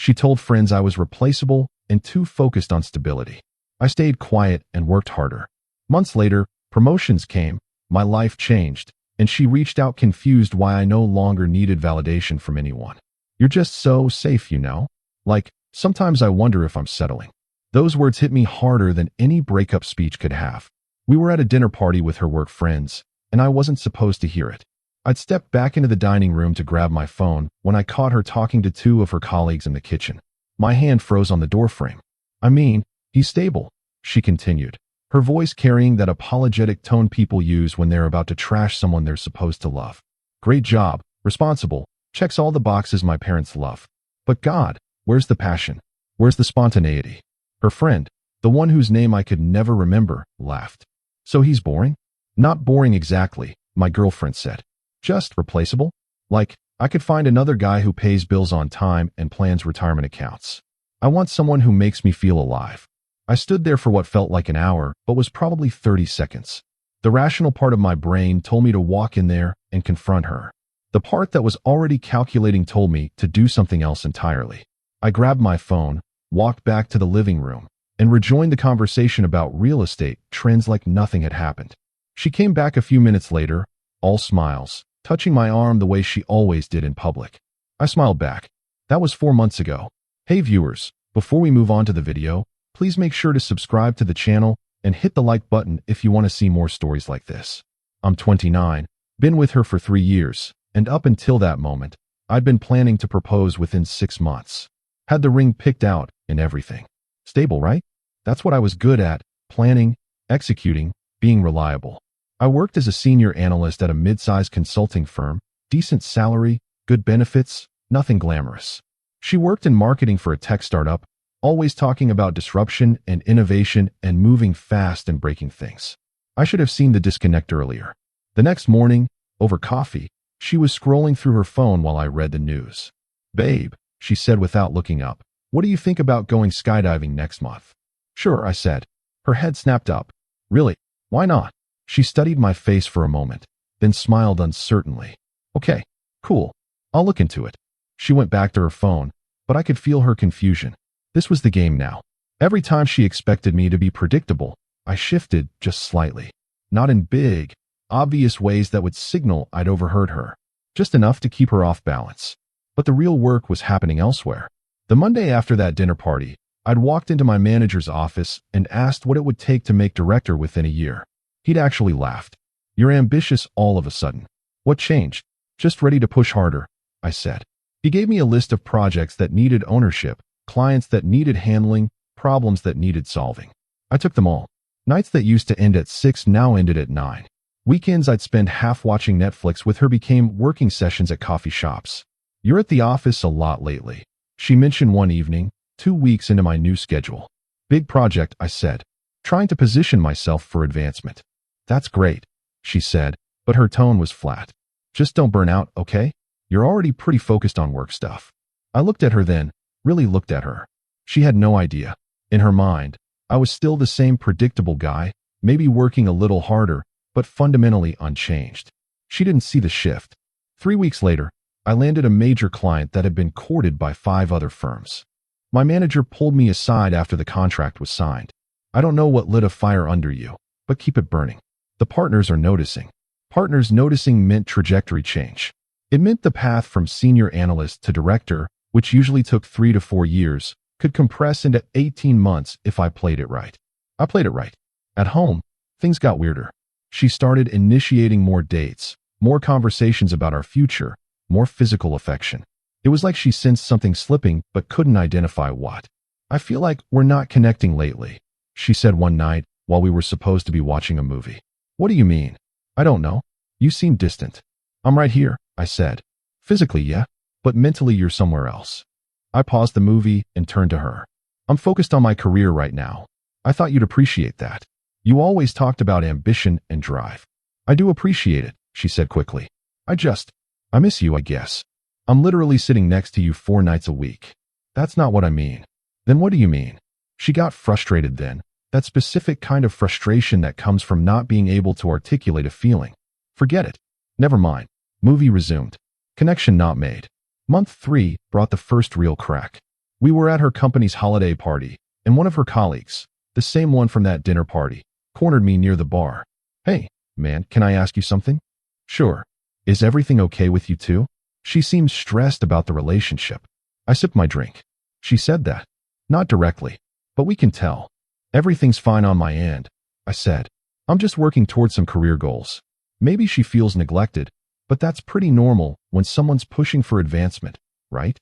She told friends I was replaceable and too focused on stability. I stayed quiet and worked harder. Months later, promotions came, my life changed, and she reached out confused why I no longer needed validation from anyone. You're just so safe, you know? Like, sometimes I wonder if I'm settling. Those words hit me harder than any breakup speech could have. We were at a dinner party with her work friends, and I wasn't supposed to hear it. I'd stepped back into the dining room to grab my phone when I caught her talking to two of her colleagues in the kitchen. My hand froze on the doorframe. I mean, he's stable, she continued, her voice carrying that apologetic tone people use when they're about to trash someone they're supposed to love. Great job, responsible, checks all the boxes my parents love. But God, where's the passion? Where's the spontaneity? Her friend, the one whose name I could never remember, laughed. So he's boring? Not boring exactly, my girlfriend said. Just replaceable? Like, I could find another guy who pays bills on time and plans retirement accounts. I want someone who makes me feel alive. I stood there for what felt like an hour, but was probably 30 seconds. The rational part of my brain told me to walk in there and confront her. The part that was already calculating told me to do something else entirely. I grabbed my phone, walked back to the living room, and rejoined the conversation about real estate trends like nothing had happened. She came back a few minutes later, all smiles, touching my arm the way she always did in public. I smiled back. That was 4 months ago. Hey viewers, before we move on to the video, please make sure to subscribe to the channel and hit the like button if you want to see more stories like this. I'm 29, been with her for 3 years, and up until that moment, I'd been planning to propose within 6 months. Had the ring picked out and everything. Stable, right? That's what I was good at, planning, executing, being reliable. I worked as a senior analyst at a mid-sized consulting firm, decent salary, good benefits, nothing glamorous. She worked in marketing for a tech startup, always talking about disruption and innovation and moving fast and breaking things. I should have seen the disconnect earlier. The next morning, over coffee, she was scrolling through her phone while I read the news. Babe, she said without looking up, what do you think about going skydiving next month? Sure, I said. Her head snapped up. Really? Why not? She studied my face for a moment, then smiled uncertainly. Okay, cool. I'll look into it. She went back to her phone, but I could feel her confusion. This was the game now. Every time she expected me to be predictable, I shifted just slightly. Not in big, obvious ways that would signal I'd overheard her. Just enough to keep her off balance. But the real work was happening elsewhere. The Monday after that dinner party, I'd walked into my manager's office and asked what it would take to make director within a year. He'd actually laughed. You're ambitious all of a sudden. What changed? Just ready to push harder, I said. He gave me a list of projects that needed ownership, clients that needed handling, problems that needed solving. I took them all. Nights that used to end at 6 now ended at 9. Weekends I'd spend half watching Netflix with her became working sessions at coffee shops. You're at the office a lot lately, she mentioned one evening, 2 weeks into my new schedule. Big project, I said, trying to position myself for advancement. That's great, she said, but her tone was flat. Just don't burn out, okay? You're already pretty focused on work stuff. I looked at her then, really looked at her. She had no idea. In her mind, I was still the same predictable guy, maybe working a little harder, but fundamentally unchanged. She didn't see the shift. 3 weeks later, I landed a major client that had been courted by 5 other firms. My manager pulled me aside after the contract was signed. I don't know what lit a fire under you, but keep it burning. The partners are noticing. Partners noticing meant trajectory change. It meant the path from senior analyst to director, which usually took 3 to 4 years, could compress into 18 months if I played it right. I played it right. At home, things got weirder. She started initiating more dates, more conversations about our future, more physical affection. It was like she sensed something slipping but couldn't identify what. I feel like we're not connecting lately, she said one night while we were supposed to be watching a movie. What do you mean? I don't know. You seem distant. I'm right here, I said. Physically, yeah, but mentally you're somewhere else. I paused the movie and turned to her. I'm focused on my career right now. I thought you'd appreciate that. You always talked about ambition and drive. I do appreciate it, she said quickly. I miss you, I guess. I'm literally sitting next to you 4 nights a week. That's not what I mean. Then what do you mean? She got frustrated then, that specific kind of frustration that comes from not being able to articulate a feeling. Forget it. Never mind. Movie resumed. Connection not made. Month 3 brought the first real crack. We were at her company's holiday party, and one of her colleagues, the same one from that dinner party, cornered me near the bar. "Hey, man, can I ask you something?" "Sure. Is everything okay with you too?" She seems stressed about the relationship. I sipped my drink. She said that. Not directly, but we can tell. "Everything's fine on my end," I said. "I'm just working towards some career goals." Maybe she feels neglected, but that's pretty normal when someone's pushing for advancement, right?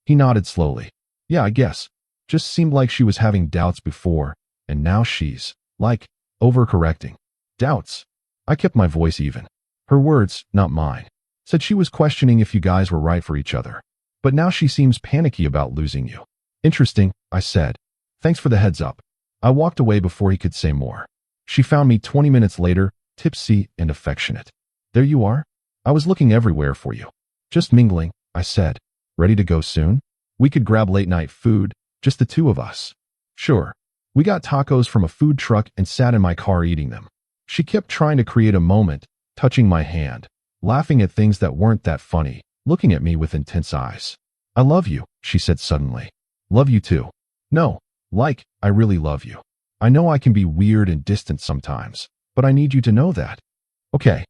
He nodded slowly. "Yeah, I guess. Just seemed like she was having doubts before, and now she's, like, overcorrecting." "Doubts?" I kept my voice even. Her words, not mine, said she was questioning if you guys were right for each other. But now she seems panicky about losing you. "Interesting," I said. "Thanks for the heads up." I walked away before he could say more. She found me 20 minutes later, tipsy and affectionate. "There you are? I was looking everywhere for you." "Just mingling," I said. "Ready to go soon? We could grab late-night food, just the two of us." "Sure." We got tacos from a food truck and sat in my car eating them. She kept trying to create a moment, touching my hand, laughing at things that weren't that funny, looking at me with intense eyes. "I love you," she said suddenly. "Love you too." "No, like, I really love you. I know I can be weird and distant sometimes, but I need you to know that." Okay,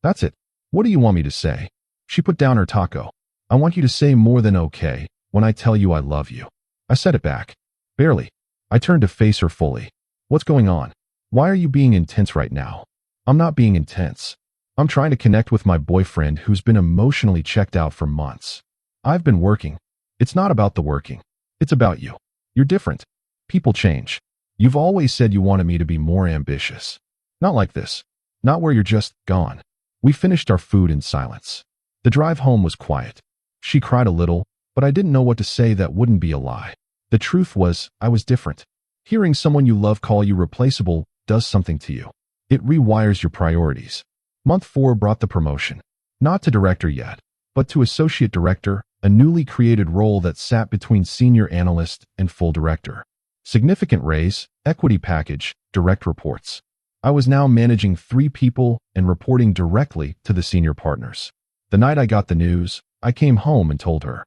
that's it. What do you want me to say?" She put down her taco. "I want you to say more than okay when I tell you I love you." I said it back. Barely. I turned to face her fully. "What's going on? Why are you being intense right now?" "I'm not being intense. I'm trying to connect with my boyfriend who's been emotionally checked out for months. I've been working. It's not about the working. It's about you. You're different. People change. You've always said you wanted me to be more ambitious. Not like this. Not where you're just gone." We finished our food in silence. The drive home was quiet. She cried a little, but I didn't know what to say that wouldn't be a lie. The truth was, I was different. Hearing someone you love call you replaceable does something to you. It rewires your priorities. Month 4 brought the promotion. Not to director yet, but to associate director, a newly created role that sat between senior analyst and full director. Significant raise, equity package, direct reports. I was now managing 3 people and reporting directly to the senior partners. The night I got the news, I came home and told her.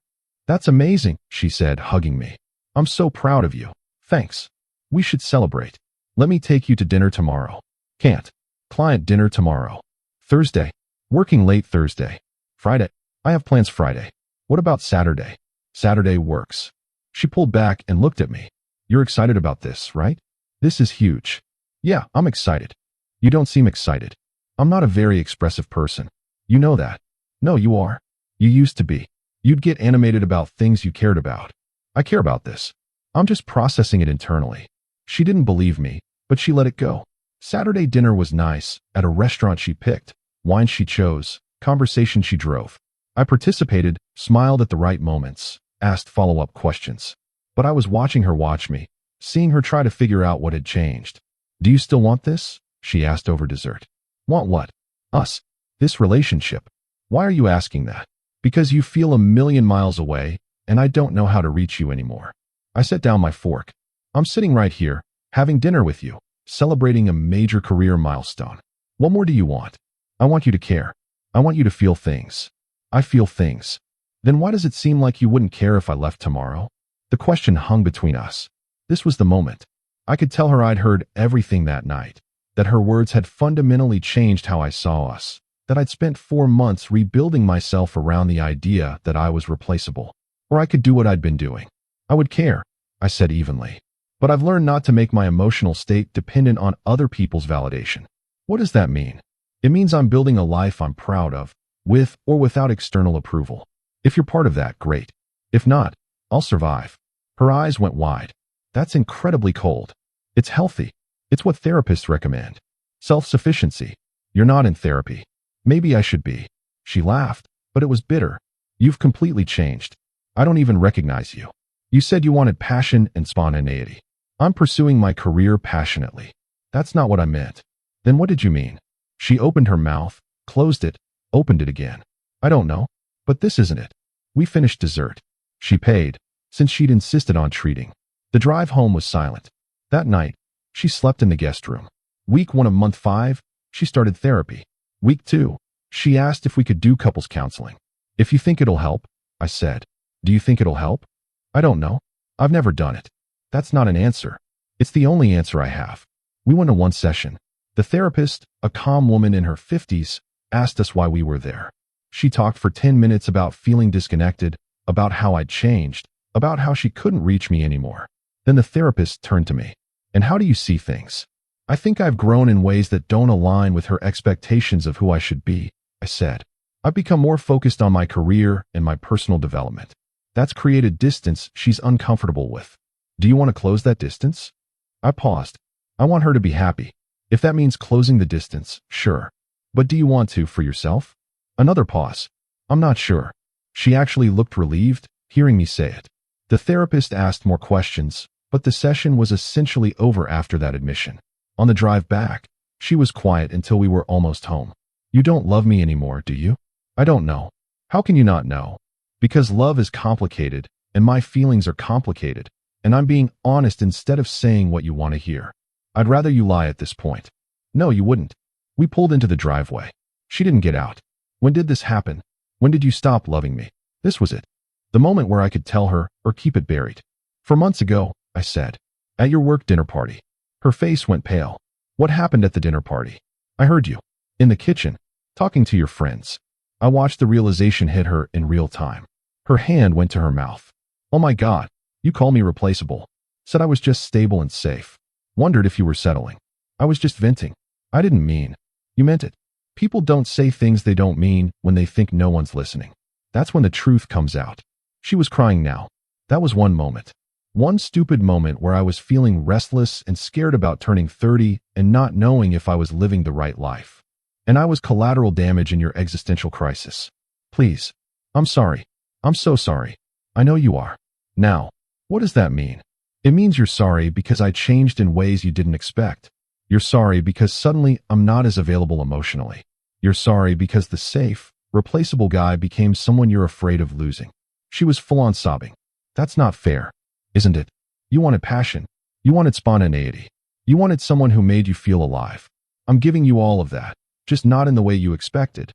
"That's amazing," she said, hugging me. "I'm so proud of you. Thanks. We should celebrate. Let me take you to dinner tomorrow." "Can't. Client dinner tomorrow." "Thursday. Working late Thursday." "Friday. I have plans Friday." "What about Saturday?" "Saturday works." She pulled back and looked at me. "You're excited about this, right? This is huge." "Yeah, I'm excited." "You don't seem excited." "I'm not a very expressive person. You know that." "No, you are. You used to be. You'd get animated about things you cared about." "I care about this. I'm just processing it internally." She didn't believe me, but she let it go. Saturday dinner was nice, at a restaurant she picked, wine she chose, conversation she drove. I participated, smiled at the right moments, asked follow-up questions. But I was watching her watch me, seeing her try to figure out what had changed. "Do you still want this?" she asked over dessert. "Want what?" "Us. This relationship." "Why are you asking that?" "Because you feel a million miles away, and I don't know how to reach you anymore." I set down my fork. "I'm sitting right here, having dinner with you, celebrating a major career milestone. What more do you want?" "I want you to care. I want you to feel things." "I feel things." "Then why does it seem like you wouldn't care if I left tomorrow?" The question hung between us. This was the moment. I could tell her I'd heard everything that night, that her words had fundamentally changed how I saw us, that I'd spent 4 months rebuilding myself around the idea that I was replaceable, or I could do what I'd been doing. "I would care," I said evenly. "But I've learned not to make my emotional state dependent on other people's validation." "What does that mean?" "It means I'm building a life I'm proud of, with or without external approval. If you're part of that, great. If not, I'll survive." Her eyes went wide. "That's incredibly cold." "It's healthy. It's what therapists recommend. Self-sufficiency." "You're not in therapy." "Maybe I should be." She laughed, but it was bitter. "You've completely changed. I don't even recognize you. You said you wanted passion and spontaneity. I'm pursuing my career passionately." "That's not what I meant." "Then what did you mean?" She opened her mouth, closed it, opened it again. "I don't know, but this isn't it." We finished dessert. She paid, since she'd insisted on treating. The drive home was silent. That night, she slept in the guest room. Week 1 of month 5, she started therapy. Week 2, she asked if we could do couples counseling. "If you think it'll help," I said. "Do you think it'll help?" I don't know. I've never done it. That's not an answer. It's the only answer I have. We went to one session. The therapist, a calm woman in her 50s, asked us why we were there. She talked for 10 minutes about feeling disconnected, about how I'd changed, about how she couldn't reach me anymore. Then the therapist turned to me. And how do you see things? I think I've grown in ways that don't align with her expectations of who I should be, I said. I've become more focused on my career and my personal development. That's created distance she's uncomfortable with. Do you want to close that distance? I paused. I want her to be happy. If that means closing the distance, sure. But do you want to for yourself? Another pause. I'm not sure. She actually looked relieved, hearing me say it. The therapist asked more questions, but the session was essentially over after that admission. On the drive back, she was quiet until we were almost home. You don't love me anymore, do you? I don't know. How can you not know? Because love is complicated, and my feelings are complicated, and I'm being honest instead of saying what you want to hear. I'd rather you lie at this point. No, you wouldn't. We pulled into the driveway. She didn't get out. When did this happen? When did you stop loving me? This was it. The moment where I could tell her or keep it buried. 4 months ago, I said. At your work dinner party. Her face went pale. What happened at the dinner party? I heard you. In the kitchen. Talking to your friends. I watched the realization hit her in real time. Her hand went to her mouth. Oh my God. You call me replaceable. Said I was just stable and safe. Wondered if you were settling. I was just venting. I didn't mean. You meant it. People don't say things they don't mean when they think no one's listening. That's when the truth comes out. She was crying now. That was one moment. One stupid moment where I was feeling restless and scared about turning 30 and not knowing if I was living the right life. And I was collateral damage in your existential crisis. Please. I'm sorry. I'm so sorry. I know you are. Now, what does that mean? It means you're sorry because I changed in ways you didn't expect. You're sorry because suddenly I'm not as available emotionally. You're sorry because the safe, replaceable guy became someone you're afraid of losing. She was full-on sobbing. That's not fair, isn't it? You wanted passion. You wanted spontaneity. You wanted someone who made you feel alive. I'm giving you all of that, just not in the way you expected.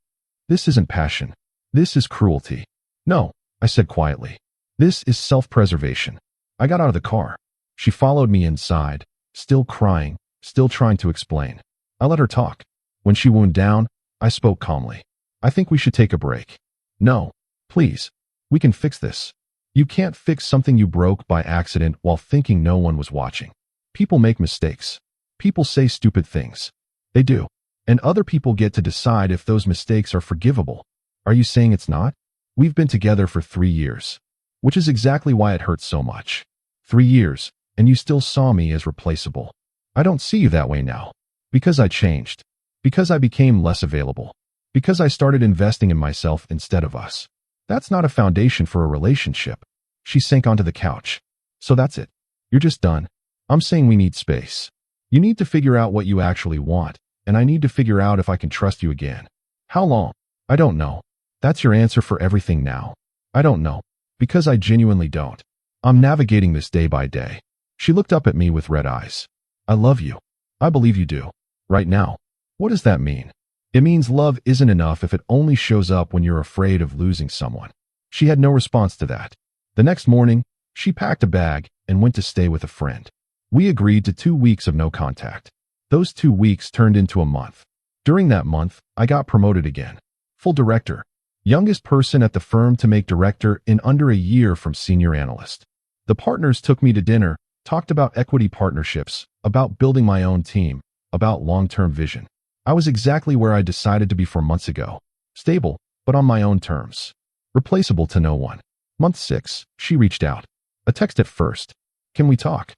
This isn't passion. This is cruelty. No, I said quietly. This is self-preservation. I got out of the car. She followed me inside, still crying, still trying to explain. I let her talk. When she wound down, I spoke calmly. I think we should take a break. No, please. We can fix this. You can't fix something you broke by accident while thinking no one was watching. People make mistakes. People say stupid things. They do. And other people get to decide if those mistakes are forgivable. Are you saying it's not? We've been together for 3 years. Which is exactly why it hurts so much. 3 years, and you still saw me as replaceable. I don't see you that way now. Because I changed. Because I became less available. Because I started investing in myself instead of us. That's not a foundation for a relationship. She sank onto the couch. So that's it. You're just done. I'm saying we need space. You need to figure out what you actually want, and I need to figure out if I can trust you again. How long? I don't know. That's your answer for everything now. I don't know. Because I genuinely don't. I'm navigating this day by day. She looked up at me with red eyes. I love you. I believe you do. Right now. What does that mean? It means love isn't enough if it only shows up when you're afraid of losing someone. She had no response to that. The next morning, she packed a bag and went to stay with a friend. We agreed to 2 weeks of no contact. Those 2 weeks turned into a month. During that month, I got promoted again. Full director. Youngest person at the firm to make director in under a year from senior analyst. The partners took me to dinner, talked about equity partnerships, about building my own team, about long-term vision. I was exactly where I decided to be 4 months ago. Stable, but on my own terms. Replaceable to no one. Month 6, she reached out. A text at first. Can we talk?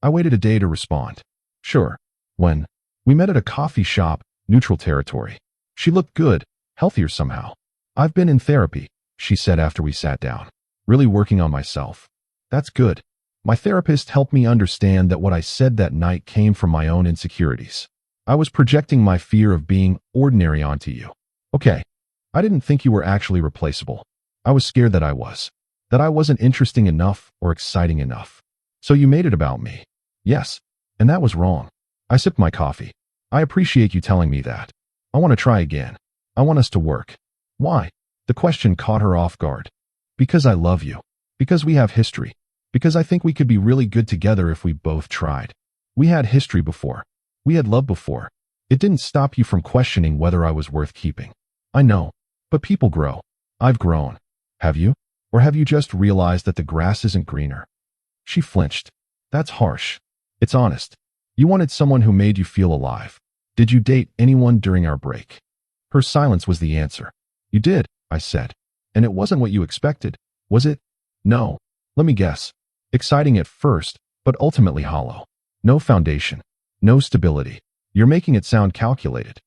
I waited a day to respond. Sure. When? We met at a coffee shop, neutral territory. She looked good, healthier somehow. I've been in therapy, she said after we sat down. Really working on myself. That's good. My therapist helped me understand that what I said that night came from my own insecurities. I was projecting my fear of being ordinary onto you. Okay. I didn't think you were actually replaceable. I was scared that I was. That I wasn't interesting enough or exciting enough. So you made it about me. Yes. And that was wrong. I sipped my coffee. I appreciate you telling me that. I want to try again. I want us to work. Why? The question caught her off guard. Because I love you. Because we have history. Because I think we could be really good together if we both tried. We had history before. We had love before. It didn't stop you from questioning whether I was worth keeping. I know. But people grow. I've grown. Have you? Or have you just realized that the grass isn't greener? She flinched. That's harsh. It's honest. You wanted someone who made you feel alive. Did you date anyone during our break? Her silence was the answer. You did, I said. And it wasn't what you expected, was it? No. Let me guess. Exciting at first, but ultimately hollow. No foundation. No stability. You're making it sound calculated,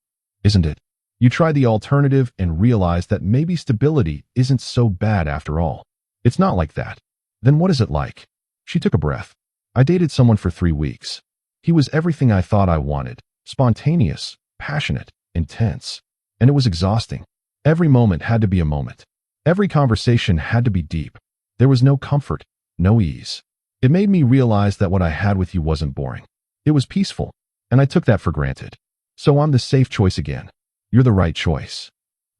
isn't it? You try the alternative and realize that maybe stability isn't so bad after all. It's not like that. Then what is it like? She took a breath. I dated someone for 3 weeks. He was everything I thought I wanted. Spontaneous, passionate, intense. And it was exhausting. Every moment had to be a moment. Every conversation had to be deep. There was no comfort, no ease. It made me realize that what I had with you wasn't boring. It was peaceful, and I took that for granted. So I'm the safe choice again. You're the right choice.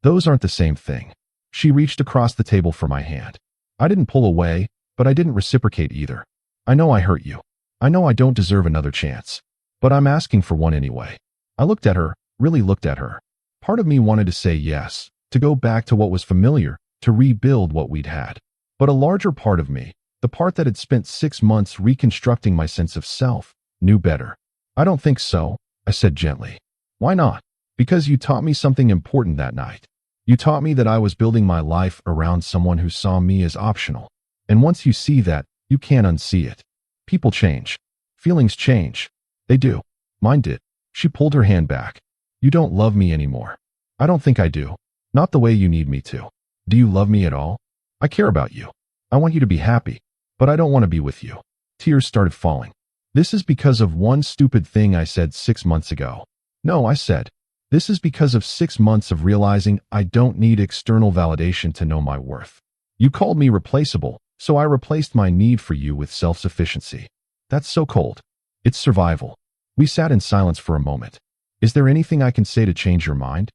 Those aren't the same thing. She reached across the table for my hand. I didn't pull away, but I didn't reciprocate either. I know I hurt you. I know I don't deserve another chance. But I'm asking for one anyway. I looked at her, really looked at her. Part of me wanted to say yes, to go back to what was familiar, to rebuild what we'd had. But a larger part of me, the part that had spent 6 months reconstructing my sense of self, knew better. I don't think so, I said gently. Why not? Because you taught me something important that night. You taught me that I was building my life around someone who saw me as optional. And once you see that, you can't unsee it. People change. Feelings change. They do. Mine did. She pulled her hand back. You don't love me anymore. I don't think I do. Not the way you need me to. Do you love me at all? I care about you. I want you to be happy. But I don't want to be with you. Tears started falling. This is because of one stupid thing I said 6 months ago. No, I said. This is because of 6 months of realizing I don't need external validation to know my worth. You called me replaceable, so I replaced my need for you with self-sufficiency. That's so cold. It's survival. We sat in silence for a moment. Is there anything I can say to change your mind?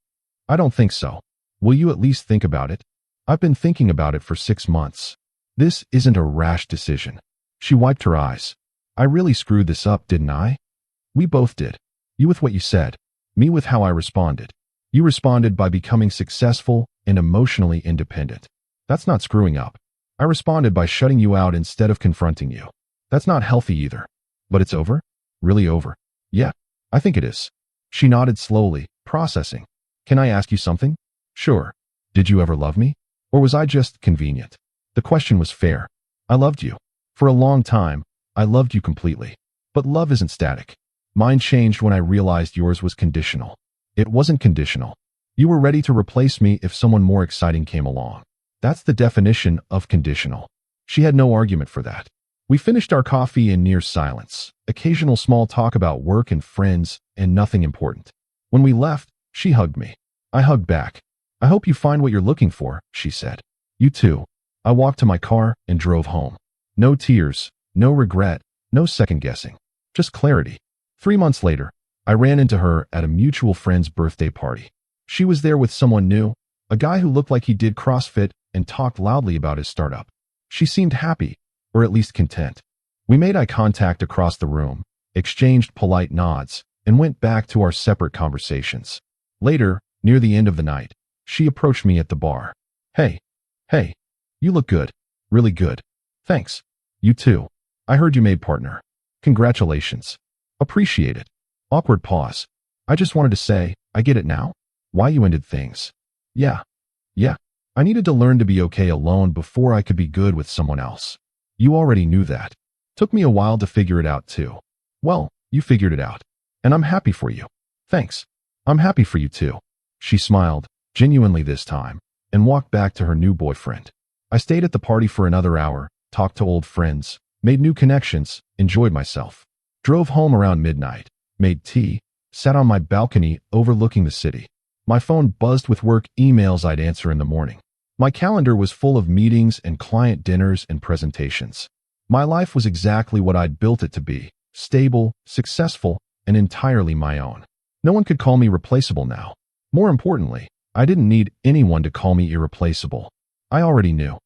I don't think so. Will you at least think about it? I've been thinking about it for 6 months. This isn't a rash decision. She wiped her eyes. I really screwed this up, didn't I? We both did. You with what you said. Me with how I responded. You responded by becoming successful and emotionally independent. That's not screwing up. I responded by shutting you out instead of confronting you. That's not healthy either. But it's over? Really over? Yeah, I think it is. She nodded slowly, processing. Can I ask you something? Sure. Did you ever love me? Or was I just convenient? The question was fair. I loved you. For a long time, I loved you completely. But love isn't static. Mine changed when I realized yours was conditional. It wasn't conditional. You were ready to replace me if someone more exciting came along. That's the definition of conditional. She had no argument for that. We finished our coffee in near silence, occasional small talk about work and friends, and nothing important. When we left, she hugged me. I hugged back. I hope you find what you're looking for, she said. You too. I walked to my car and drove home. No tears, no regret, no second guessing. Just clarity. 3 months later, I ran into her at a mutual friend's birthday party. She was there with someone new, a guy who looked like he did CrossFit and talked loudly about his startup. She seemed happy, or at least content. We made eye contact across the room, exchanged polite nods, and went back to our separate conversations. Later, near the end of the night, she approached me at the bar. Hey, you look good. Really good. Thanks. You too. I heard you made partner. Congratulations. Appreciate it. Awkward pause. I just wanted to say, I get it now. Why you ended things. Yeah. I needed to learn to be okay alone before I could be good with someone else. You already knew that. Took me a while to figure it out too. Well, you figured it out. And I'm happy for you. Thanks. I'm happy for you too. She smiled, genuinely this time, and walked back to her new boyfriend. I stayed at the party for another hour, talked to old friends, made new connections, enjoyed myself. Drove home around midnight, made tea, sat on my balcony overlooking the city. My phone buzzed with work emails I'd answer in the morning. My calendar was full of meetings and client dinners and presentations. My life was exactly what I'd built it to be, stable, successful, and entirely my own. No one could call me replaceable now. More importantly, I didn't need anyone to call me irreplaceable. I already knew.